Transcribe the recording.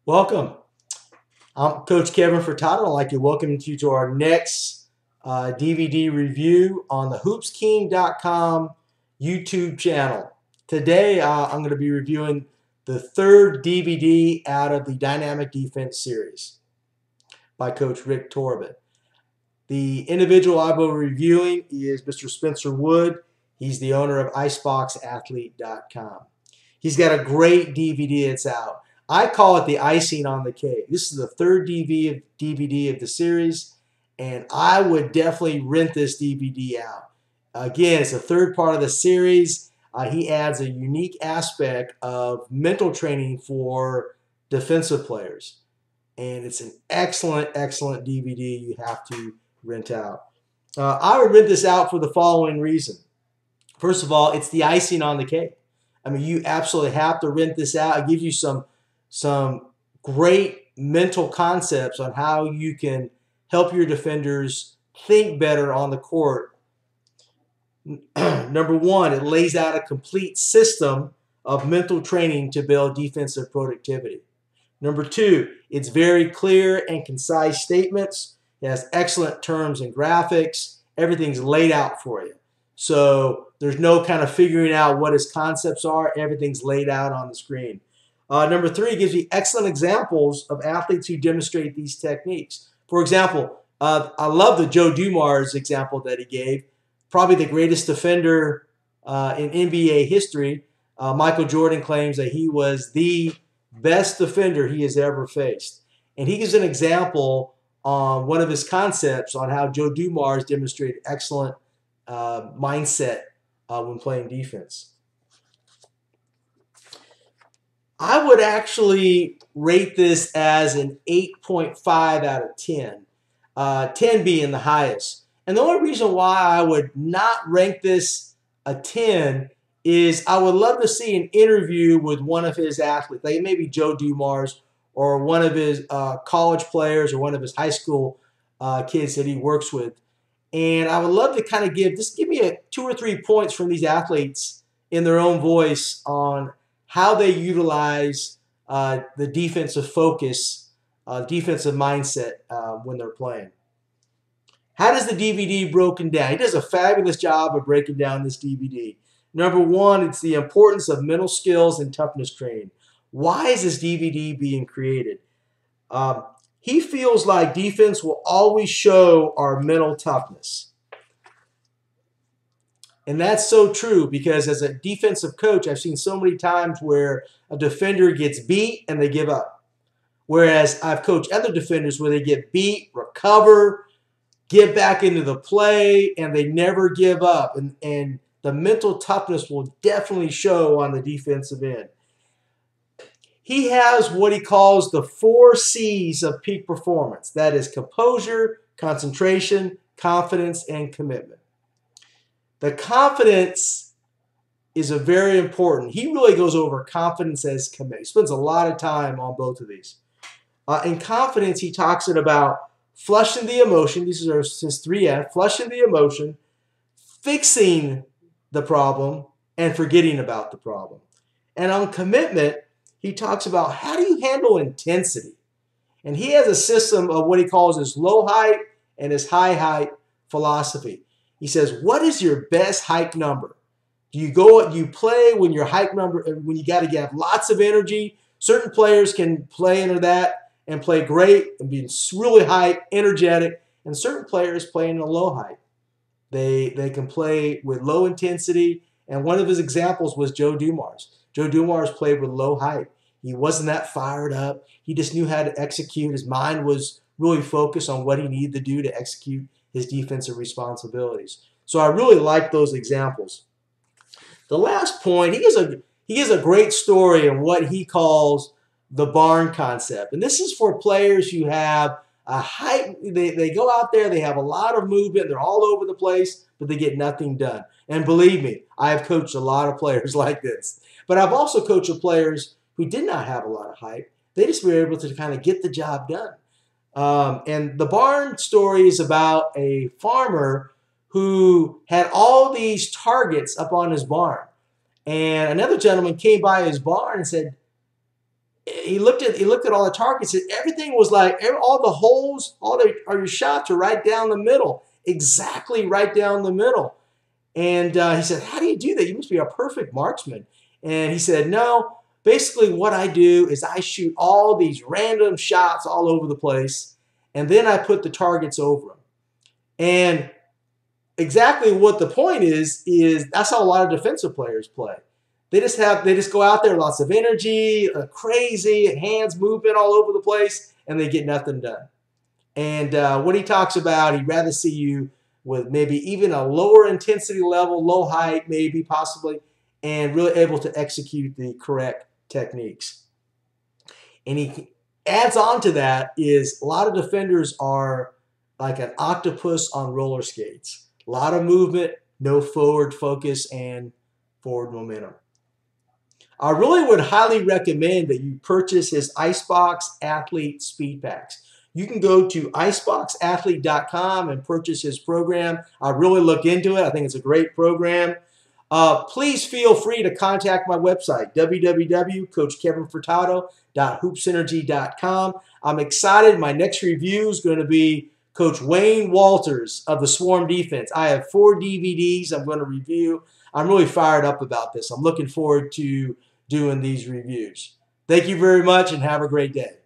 Welcome. I'm Coach Kevin Furtado. I'd like to welcome you to our next DVD review on the HoopsKing.com YouTube channel. Today, I'm going to be reviewing the third DVD out of the Dynamic Defense series by Coach Rick Torben. The individual I will be reviewing is Mr. Spencer Wood. He's the owner of IceboxAthlete.com. He's got a great DVD that's out. I call it the icing on the cake. This is the third DVD of the series, and I would definitely rent this DVD out. Again, it's the third part of the series. He adds a unique aspect of mental training for defensive players, and it's an excellent, excellent DVD you have to rent out. I would rent this out for the following reason. First of all, it's the icing on the cake. I mean, you absolutely have to rent this out. It gives you some great mental concepts on how you can help your defenders think better on the court. Number one, it lays out a complete system of mental training to build defensive productivity. Number two, it's very clear and concise statements. It has excellent terms and graphics. Everything's laid out for you. So there's no kind of figuring out what his concepts are. Everything's laid out on the screen. Number three, it gives you excellent examples of athletes who demonstrate these techniques. For example, I love the Joe Dumars example that he gave. Probably the greatest defender in NBA history. Michael Jordan claims that he was the best defender he has ever faced. And he gives an example on one of his concepts on how Joe Dumars demonstrated excellent mindset when playing defense. I would actually rate this as an 8.5 out of 10, 10 being the highest. And the only reason why I would not rank this a 10 is I would love to see an interview with one of his athletes, like maybe Joe Dumars or one of his college players or one of his high school kids that he works with. And I would love to kind of give me 2 or 3 points from these athletes in their own voice on how they utilize the defensive focus, defensive mindset when they're playing. How does the DVD broken down? He does a fabulous job of breaking down this DVD. Number one, it's the importance of mental skills and toughness training. Why is this DVD being created? He feels like defense will always show our mental toughness. And that's so true because as a defensive coach, I've seen so many times where a defender gets beat and they give up. Whereas I've coached other defenders where they get beat, recover, get back into the play, and they never give up. And the mental toughness will definitely show on the defensive end. He has what he calls the 4 C's of peak performance. That is composure, concentration, confidence, and commitment. The confidence is a very important. He really goes over confidence as commitment. He spends a lot of time on both of these. In confidence, he talks about flushing the emotion. These are his 3F. Flushing the emotion, fixing the problem, and forgetting about the problem. And on commitment, he talks about how do you handle intensity. And he has a system of what he calls his low height and his high height philosophy. He says, what is your best hike number? Do you play when your hike number, when you got to have lots of energy? Certain players can play under that and play great and be really high, energetic. And certain players play in a low height. They can play with low intensity. And one of his examples was Joe Dumars. Joe Dumars played with low height. He wasn't that fired up. He just knew how to execute. His mind was really focused on what he needed to do to execute his defensive responsibilities. So I really like those examples. The last point, he has a great story on what he calls the barn concept. And this is for players who have a height. They go out there, they have a lot of movement, they're all over the place, but they get nothing done. And believe me, I have coached a lot of players like this. But I've also coached players who did not have a lot of height. They just were able to kind of get the job done. And the barn story is about a farmer who had all these targets up on his barn. And another gentleman came by his barn and said, he looked at all the targets, and everything was like all the holes, your shots are right down the middle, exactly right down the middle. And he said, "How do you do that? You must be a perfect marksman." And he said, "No, basically what I do is I shoot all these random shots all over the place, and then I put the targets over them." And exactly what the point is that's how a lot of defensive players play. They just go out there, lots of energy, crazy, hands moving all over the place, and they get nothing done. And what he talks about, he'd rather see you with maybe even a lower intensity level, low height, maybe possibly, and really able to execute the correct techniques. And he adds on to that is a lot of defenders are like an octopus on roller skates. A lot of movement, no forward focus and forward momentum. I really would highly recommend that you purchase his Icebox Athlete Speed Packs. You can go to iceboxathlete.com and purchase his program. I really look into it. I think it's a great program. Please feel free to contact my website, www.coachkevinfurtado.hoopsynergy.com. I'm excited. My next review is going to be Coach Wayne Walters of the Swarm Defense. I have 4 DVDs I'm going to review. I'm really fired up about this. I'm looking forward to doing these reviews. Thank you very much and have a great day.